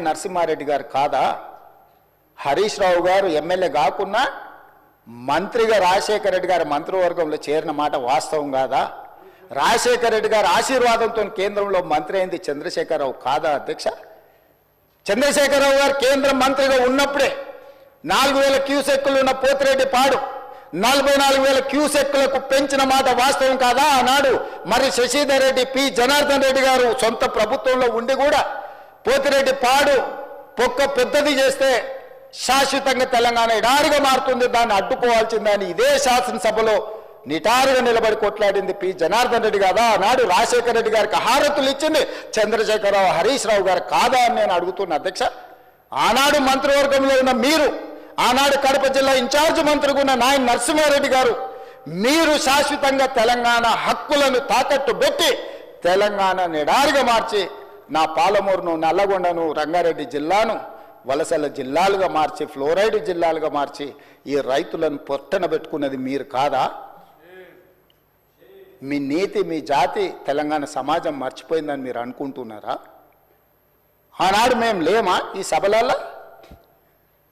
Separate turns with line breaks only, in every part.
నరసింహారెడ్డి గారు కాదా? హరీష్ రావు గారు ఎమ్మెల్యే కాకున్నా మంత్రిగా రాజశేఖర రెడ్డి గారి మంత్రివర్గంలో చేరిన మాట వాస్తవం కాదా? రాజశేఖర రెడ్డి గారి ఆశీర్వాదంతో కేంద్రంలో మంత్రి అయింది చంద్రశేఖరరావు కాదా అధ్యక్ష? చంద్రశేఖరరావు గారు కేంద్ర మంత్రిగా ఉన్నప్పుడే 4,000 క్యూసెక్కులు ఉన్న పోతిరెడ్డి పాడు 44,000 క్యూసెక్కులకు పెంచిన మాట వాస్తవం కాదా? ఆనాడు మరి శశిధర్ రెడ్డి, పి జనార్దన్ రెడ్డి గారు సొంత ప్రభుత్వంలో ఉండి కూడా పోతిరెడ్డి పాడు పొక్క పెద్దది చేస్తే శాశ్వతంగా తెలంగాణ ఎడారిగా మారుతుంది, దాన్ని అడ్డుకోవాల్సిందని ఇదే శాసనసభలో నిటారుగా నిలబడి కొట్లాడింది పి జనార్దన్ రెడ్డి కాదా? ఆనాడు రాజశేఖర రెడ్డి గారికి హారతులు ఇచ్చింది చంద్రశేఖరరావు, హరీష్ రావు గారు కాదా అని నేను అడుగుతున్నా అధ్యక్ష. ఆనాడు మంత్రివర్గంలో ఉన్న మీరు, ఆనాడు కడప జిల్లా ఇన్ఛార్జ్ మంత్రిగా ఉన్న నాయన నరసింహారెడ్డి గారు, మీరు శాశ్వతంగా తెలంగాణ హక్కులను తాకట్టు పెట్టి తెలంగాణ నిడారిగా మార్చి నా పాలమూరును, నల్లగొండను, రంగారెడ్డి జిల్లాను వలసల జిల్లాలుగా మార్చి, ఫ్లోరైడ్ జిల్లాలుగా మార్చి ఈ రైతులను పొట్టన పెట్టుకున్నది మీరు కాదా? మీ నీతి, మీ జాతి తెలంగాణ సమాజం మర్చిపోయిందని మీరు అనుకుంటున్నారా? ఆనాడు మేము లేమా ఈ సభలలో?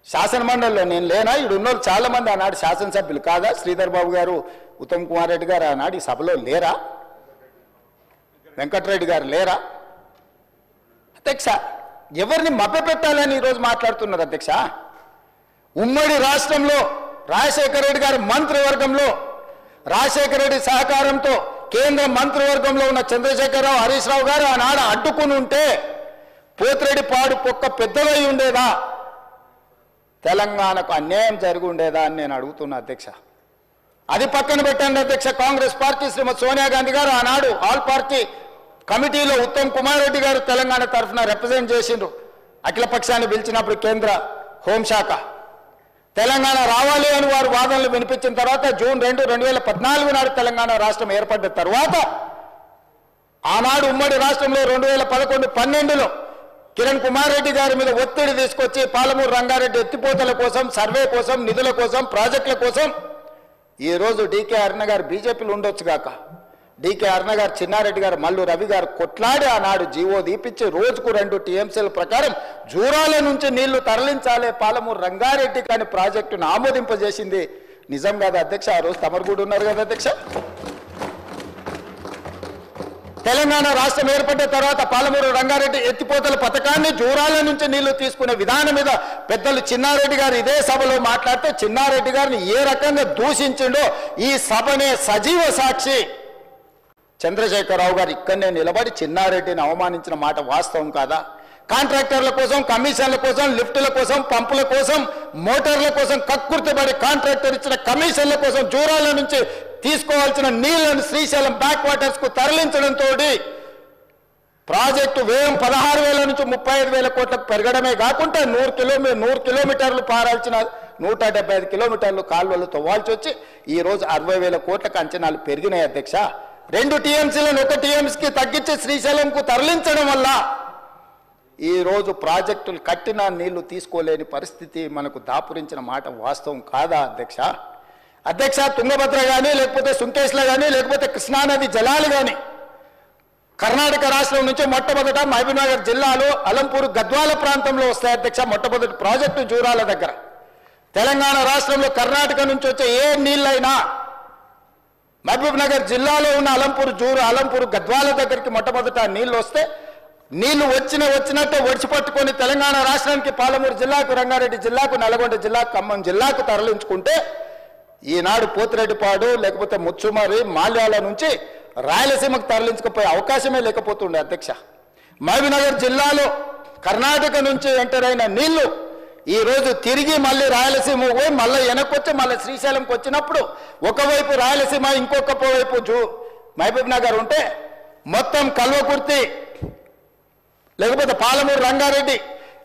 శాసనమండలిలో నేను లేనా? ఇడున్నోళ్ళు చాలామంది ఆనాడు శాసనసభ్యులు కాదా? శ్రీధర్ బాబు గారు, ఉత్తమ్ కుమార్ రెడ్డి గారు ఆనాడు ఈ సభలో లేరా? వెంకటరెడ్డి గారు లేరా? అధ్యక్ష, ఎవరిని మభ్యపెట్టాలని ఈరోజు మాట్లాడుతున్నారు అధ్యక్ష? ఉమ్మడి రాష్ట్రంలో రాజశేఖర రెడ్డి గారి మంత్రివర్గంలో రాజశేఖర రెడ్డి సహకారంతో కేంద్ర మంత్రివర్గంలో ఉన్న చంద్రశేఖరరావు, హరీష్ రావు గారు ఆనాడు అడ్డుకుని ఉంటే పోతిరెడ్డి పాడు పొక్క పెద్దదై ఉండేదా? తెలంగాణకు అన్యాయం జరిగి ఉండేదా అని నేను అడుగుతున్నా అధ్యక్ష. అది పక్కన పెట్టండి అధ్యక్ష. కాంగ్రెస్ పార్టీ శ్రీమతి సోనియా గాంధీ గారు ఆనాడు ఆల్ పార్టీ కమిటీలో ఉత్తమ్ కుమార్ రెడ్డి గారు తెలంగాణ తరఫున రిప్రజెంట్ చేసిండ్రు. అఖిల పక్షాన్ని పిలిచినప్పుడు కేంద్ర హోంశాఖ తెలంగాణ రావాలి అని వారు వాదనలు వినిపించిన తర్వాత జూన్ 2, 2014 నాడు తెలంగాణ రాష్ట్రం ఏర్పడ్డ తర్వాత ఆనాడు ఉమ్మడి రాష్ట్రంలో 2011, 12లో కిరణ్ కుమార్ రెడ్డి గారి మీద ఒత్తిడి తీసుకొచ్చి పాలమూరు రంగారెడ్డి ఎత్తిపోతల కోసం, సర్వే కోసం, నిధుల కోసం, ప్రాజెక్టుల కోసం ఈరోజు డీకే అరుణ గారు బీజేపీలో ఉండొచ్చు గాక, డీకే అరుణ గారు, చిన్నారెడ్డి గారు, మల్లు రవి గారు కొట్లాడి ఆనాడు జీవో దీపించి రోజుకు 2 టీఎంసీల ప్రకారం జూరాల నుంచి నీళ్లు తరలించాలి పాలమూరు రంగారెడ్డి కానీ ప్రాజెక్టును ఆమోదింపజేసింది నిజం కదా అధ్యక్ష? ఆ రోజు తమరు కూడా ఉన్నారు కదా అధ్యక్ష. తెలంగాణ రాష్ట్రం ఏర్పడ్డ తర్వాత పాలమూరు రంగారెడ్డి ఎత్తిపోతల పథకాన్ని జూరాల నుంచి నీళ్లు తీసుకునే విధానం మీద పెద్దలు చిన్నారెడ్డి గారు ఇదే సభలో మాట్లాడితే చిన్నారెడ్డి గారిని ఏ రకంగా దూషించిండో ఈ సభనే సజీవ సాక్షి. చంద్రశేఖరరావు గారు ఇక్కడనే నిలబడి చిన్నారెడ్డిని అవమానించిన మాట వాస్తవం కాదా? కాంట్రాక్టర్ల కోసం, కమిషన్ల కోసం, లిఫ్టుల కోసం, పంపుల కోసం, మోటార్ల కోసం కక్కుర్తిపడి కాంట్రాక్టర్ ఇచ్చిన కమిషన్ల కోసం జూరాల నుంచి తీసుకోవాల్సిన నీళ్లను శ్రీశైలం బ్యాక్ వాటర్స్ కు తరలించడంతో ప్రాజెక్టు వ్యయం 16,000 నుంచి 35,000 కోట్లకు పెరగడమే కాకుండా 100 కిలోమీటర్లు పారాల్సిన 175 కిలోమీటర్లు కాలువలు తవ్వాల్సి వచ్చి ఈ రోజు 60,000 కోట్లకు అంచనాలు పెరిగినాయి అధ్యక్ష. 2 టీఎంసీలను 1 టీఎంసీకి తగ్గించి శ్రీశైలంకు తరలించడం వల్ల ఈ రోజు ప్రాజెక్టులు కట్టిన నీళ్లు తీసుకోలేని పరిస్థితి మనకు దాపురించిన మాట వాస్తవం కాదా అధ్యక్ష? అధ్యక్ష, తుంగభద్ర కానీ, లేకపోతే సుంకేశ్ల కానీ, లేకపోతే కృష్ణానది జలాలు కానీ కర్ణాటక రాష్ట్రం నుంచి మొట్టమొదట మహబూబ్నగర్ జిల్లాలో అలంపూర్, గద్వాల ప్రాంతంలో వస్తాయి అధ్యక్ష. మొట్టమొదటి ప్రాజెక్టు జూరాల దగ్గర. తెలంగాణ రాష్ట్రంలో కర్ణాటక నుంచి వచ్చే ఏ నీళ్ళైనా మహబూబ్నగర్ జిల్లాలో ఉన్న అలంపూర్, గద్వాల దగ్గరికి మొట్టమొదట నీళ్లు వస్తే నీళ్లు వచ్చినట్టు ఒడిచిపట్టుకొని తెలంగాణ రాష్ట్రానికి పాలమూరు జిల్లాకు, రంగారెడ్డి జిల్లాకు, నల్గొండ జిల్లాకు, ఖమ్మం జిల్లాకు తరలించుకుంటే ఈనాడు పోతిరెడ్డిపాడు లేకపోతే ముచ్చుమరి, మాల్యాల నుంచి రాయలసీమకు తరలించుకుపోయే అవకాశమే లేకపోతుండే అధ్యక్ష. మహబూబ్నగర్ జిల్లాలో కర్ణాటక నుంచి ఎంటర్ అయిన నీళ్లు ఈ రోజు తిరిగి మళ్ళీ రాయలసీమ పోయి మళ్ళీ వెనక్కొచ్చి మళ్ళీ శ్రీశైలంకి వచ్చినప్పుడు ఒకవైపు రాయలసీమ, ఇంకొక వైపు మహబూబ్నగర్ ఉంటే మొత్తం కల్వకుర్తి లేకపోతే పాలమూరు రంగారెడ్డి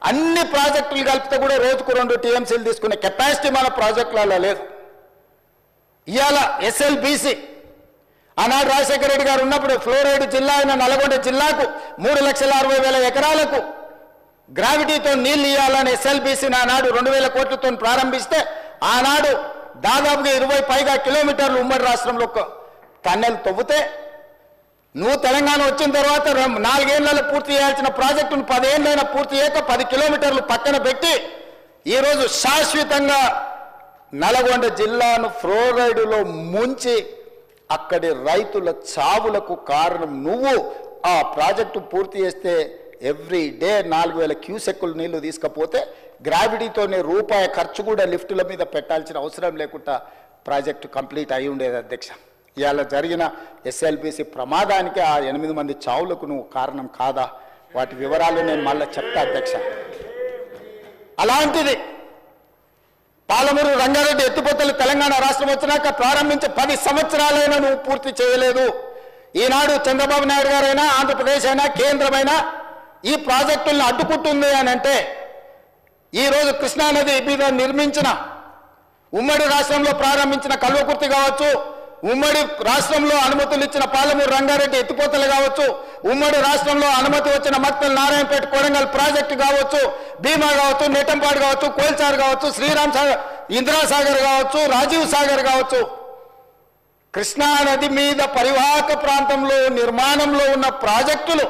అన్ని ప్రాజెక్టులు కలిపితే కూడా రోజుకు 2 టీఎంసీలు తీసుకునే కెపాసిటీ మన ప్రాజెక్టులలో లేదు. ఇవాళ ఎస్ఎల్బీసీ ఆనాడు రాజశేఖర రెడ్డి గారు ఉన్నప్పుడు ఫ్లోరైడ్ జిల్లా అయిన నల్గొండ జిల్లాకు 3,60,000 ఎకరాలకు గ్రావిటీతో నీళ్లు ఇవ్వాలని ఎస్ఎల్బీసీని ఆనాడు 2,000 కోట్లతో ప్రారంభిస్తే ఆనాడు దాదాపుగా 20 పైగా కిలోమీటర్లు ఉమ్మడి రాష్ట్రంలో టన్నెల్ తవ్వుతే నువ్వు తెలంగాణ వచ్చిన తర్వాత 4 ఏళ్లలో పూర్తి చేయాల్సిన ప్రాజెక్టును 10 ఏళ్ళైనా పూర్తి చేయక 10 కిలోమీటర్లు పక్కన పెట్టి ఈరోజు శాశ్వతంగా నల్గొండ జిల్లాను ఫ్లోరైడ్లో ముంచి అక్కడి రైతుల చావులకు కారణం నువ్వు. ఆ ప్రాజెక్టు పూర్తి చేస్తే ఎవ్రీ డే 4000 క్యూసెక్కులు నీళ్లు తీసుకపోతే గ్రావిటీతోనే రూపాయి ఖర్చు కూడా లిఫ్టుల మీద పెట్టాల్సిన అవసరం లేకుండా ప్రాజెక్టు కంప్లీట్ అయి ఉండేది అధ్యక్ష. ఇవాళ జరిగిన ఎస్ఎల్బిసి ప్రమాదానికి ఆ 8 మంది చావులకు నువ్వు కారణం కాదా? వాటి వివరాలు నేను మళ్ళీ చెప్తా అధ్యక్ష. అలాంటిది పాలమూరు రంగారెడ్డి ఎత్తిపోతలు తెలంగాణ రాష్ట్రం వచ్చినాక ప్రారంభించి 10 సంవత్సరాలైనా నువ్వు పూర్తి చేయలేదు. ఈనాడు చంద్రబాబు నాయుడు గారైనా ఆంధ్రప్రదేశ్ అయినా కేంద్రమైనా ఈ ప్రాజెక్టులను అడ్డుకుంటుంది అని అంటే ఈరోజు కృష్ణానది మీద నిర్మించిన ఉమ్మడి రాష్ట్రంలో ప్రారంభించిన కల్వకుర్తి కావచ్చు, ఉమ్మడి రాష్ట్రంలో అనుమతులు ఇచ్చిన పాలమూరు రంగారెడ్డి ఎత్తిపోతలు కావచ్చు, ఉమ్మడి రాష్ట్రంలో అనుమతి వచ్చిన మక్తల్ నారాయణపేట కొడంగల్ ప్రాజెక్టు కావచ్చు, భీమా కావచ్చు, నెట్టంపాడు కావచ్చు, కోల్చార్ కావచ్చు, శ్రీరామ్ సాగర్, ఇందిరాసాగర్ కావచ్చు, రాజీవ్ సాగర్ కావచ్చు, కృష్ణానది మీద పరివాహక ప్రాంతంలో నిర్మాణంలో ఉన్న ప్రాజెక్టులు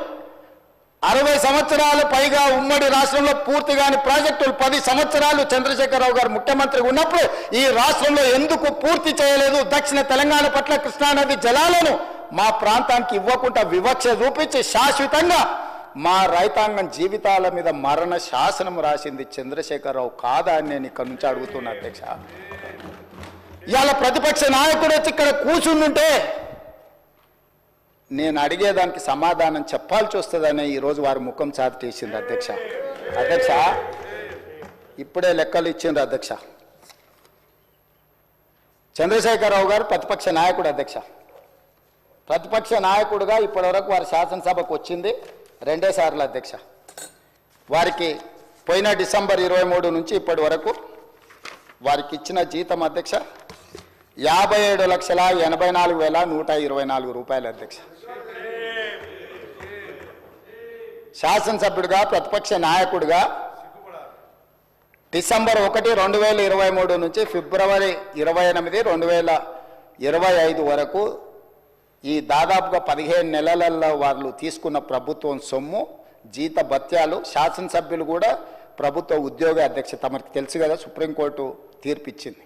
60 సంవత్సరాల పైగా ఉమ్మడి రాష్ట్రంలో పూర్తి కాని ప్రాజెక్టులు 10 సంవత్సరాలు చంద్రశేఖరరావు గారు ముఖ్యమంత్రిగా ఉన్నప్పుడు ఈ రాష్ట్రంలో ఎందుకు పూర్తి చేయలేదు? దక్షిణ తెలంగాణ పట్ల కృష్ణానది జలాలను మా ప్రాంతానికి ఇవ్వకుండా వివక్ష చూపించి శాశ్వతంగా మా రైతాంగం జీవితాల మీద మరణ శాసనం రాసింది చంద్రశేఖరరావు కాదా అని నేను ఇక్కడ నుంచి అడుగుతున్నా అధ్యక్ష. ఇవాళ ప్రతిపక్ష నాయకుడు వచ్చి ఇక్కడ కూర్చుంటుంటే నేను అడిగేదానికి సమాధానం చెప్పాల్సి వస్తుందని ఈరోజు వారు ముఖం చాటేసింది అధ్యక్ష. అధ్యక్ష ఇప్పుడే లెక్కలు ఇచ్చిండ్రు అధ్యక్ష. చంద్రశేఖరరావు గారు ప్రతిపక్ష నాయకుడు అధ్యక్ష. ప్రతిపక్ష నాయకుడుగా ఇప్పటివరకు వారి శాసనసభకు వచ్చింది 2 సార్లు అధ్యక్ష. వారికి పోయిన డిసెంబర్ 23 నుంచి ఇప్పటి వరకు వారికి ఇచ్చిన జీతం అధ్యక్ష 57,84,124 రూపాయలు అధ్యక్ష. శాసనసభ్యుడిగా ప్రతిపక్ష నాయకుడిగా డిసెంబర్ 1, 2023 నుంచి ఫిబ్రవరి 28, 2025 వరకు ఈ దాదాపుగా 15 నెలలలో వాళ్ళు తీసుకున్న ప్రభుత్వం సొమ్ము జీత భత్యాలు, శాసనసభ్యులు కూడా ప్రభుత్వ ఉద్యోగ అధ్యక్ష తమకు తెలుసు కదా, సుప్రీంకోర్టు తీర్పిచ్చింది.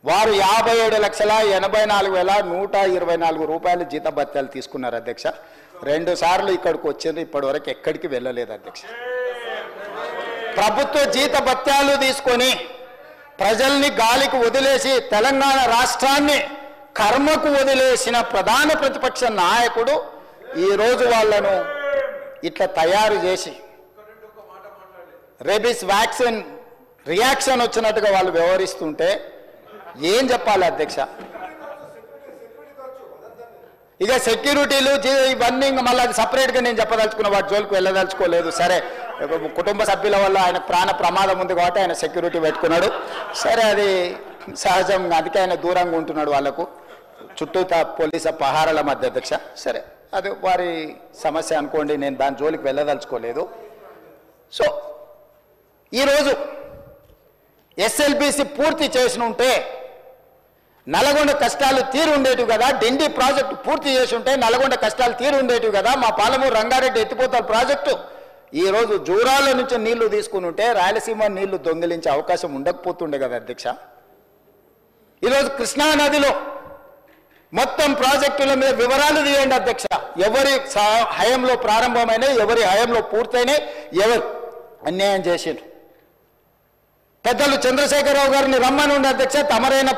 వారు 57,84,124 రూపాయలు జీత భత్యాలు తీసుకున్నారు అధ్యక్ష. 2 సార్లు ఇక్కడికి వచ్చింది, ఇప్పటి వరకు ఎక్కడికి వెళ్ళలేదు అధ్యక్ష. ప్రభుత్వ జీత భత్యాలు తీసుకొని ప్రజల్ని గాలికి వదిలేసి తెలంగాణ రాష్ట్రాన్ని కర్మకు వదిలేసిన ప్రధాన ప్రతిపక్ష నాయకుడు ఈరోజు వాళ్ళను ఇట్లా తయారు చేసి రేబీస్ వ్యాక్సిన్ రియాక్షన్ వచ్చినట్టుగా వాళ్ళు వ్యవహరిస్తుంటే ఏం చెప్పాలి అధ్యక్ష? ఇక సెక్యూరిటీలు ఇవన్నీ మళ్ళీ అది సపరేట్గా నేను చెప్పదలుచుకున్న వాటి జోలికి వెళ్ళదలుచుకోలేదు. సరే, కుటుంబ సభ్యుల వల్ల ఆయన ప్రాణ ప్రమాదం ఉంది కాబట్టి ఆయన సెక్యూరిటీ పెట్టుకున్నాడు. సరే, అది సహజం, అందుకే ఆయన దూరంగా ఉంటున్నాడు వాళ్ళకు చుట్టూ పోలీసు పహారాల మధ్య అధ్యక్ష. సరే, అది వారి సమస్య అనుకోండి, నేను దాని జోలికి వెళ్ళదలుచుకోలేదు. సో ఈరోజు ఎస్ఎల్బిసి పూర్తి చేసి ఉంటే నల్గొండ కష్టాలు తీరు ఉండేటివి కదా, డిండి ప్రాజెక్టు పూర్తి చేసి ఉంటే నల్గొండ కష్టాలు తీరు ఉండేటివి కదా, మా పాలమూరు రంగారెడ్డి ఎత్తిపోతల ప్రాజెక్టు ఈరోజు జూరాల నుంచి నీళ్లు తీసుకుని ఉంటే రాయలసీమ నీళ్లు దొంగిలించే అవకాశం ఉండకపోతుండే కదా అధ్యక్ష. ఈరోజు కృష్ణానదిలో మొత్తం ప్రాజెక్టుల మీద వివరాలు తీయండి అధ్యక్ష. ఎవరి హయంలో ప్రారంభమైనాయి, ఎవరి హయంలో పూర్తయినాయి, ఎవరు అన్యాయం చేసిండ్రు. పెద్దలు చంద్రశేఖరరావు గారిని రమ్మని ఉండే అధ్యక్ష. తమరైన